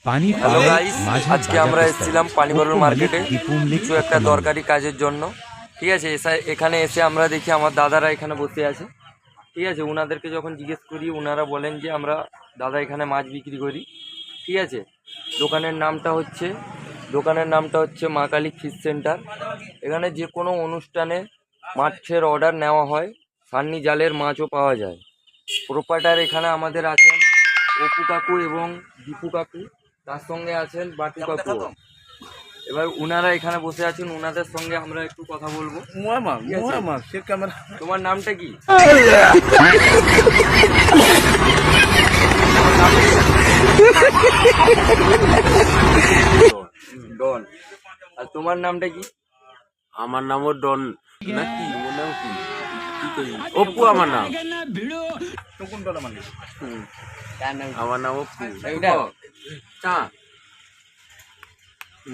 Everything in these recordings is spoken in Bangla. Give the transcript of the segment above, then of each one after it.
হ্যালো গাইস, আজকে আমরা এসেছিলাম পানিবরল মার্কেটে কিছু একটা দরকারি কাজের জন্য। ঠিক আছে, এখানে এসে আমরা দেখি আমার দাদারা এখানে বসে আছে। ঠিক আছে, ওনাদেরকে যখন জিজ্ঞেস করি ওনারা বলেন যে আমরা দাদা এখানে মাছ বিক্রি করি। ঠিক আছে, দোকানের নামটা হচ্ছে মা কালী ফিশ সেন্টার। এখানে যে কোনো অনুষ্ঠানে মাছের অর্ডার নেওয়া হয়, সান্নি জালের মাছও পাওয়া যায়। প্রোপাইটার এখানে আমাদের আছেন অপু কাকু এবং দীপু কাকু, তার সঙ্গে আছেন বাটু কাকু। এবার উনারা এখানে বসে আছেন, উনাদের সঙ্গে আমরা একটু কথা বলবো। তোমার নামটা কি? ডন। আর তোমার নামটা কি? আমার নামও ডন নাকি মনে কি অপু আমার নাম। আমার নাম অপু।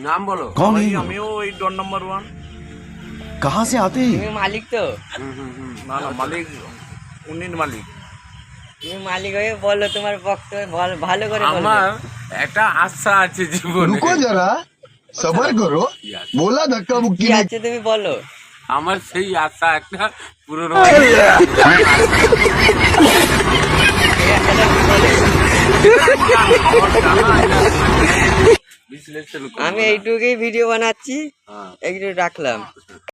নাম বলো। कौन है ये? আমিও এই ডন নাম্বার 1। कहाँ से आते हैं? তুমি মালিক তো? না না, মালিক উনি মালিক। তুমি মালিক হয়ে বলো তোমার বক্তব্য ভালো করে বলো। আমার একটা আশা আছে জীবনে। रुको जरा सबर करो बोला धक्का কি मुक्की আছে তুমি বলো। আমার সেই আশা একটা পূরণ বিশ্লেষণ আমি এইটুকুই ভিডিও বানাচ্ছি, হ্যাঁ। একটু রাখলাম।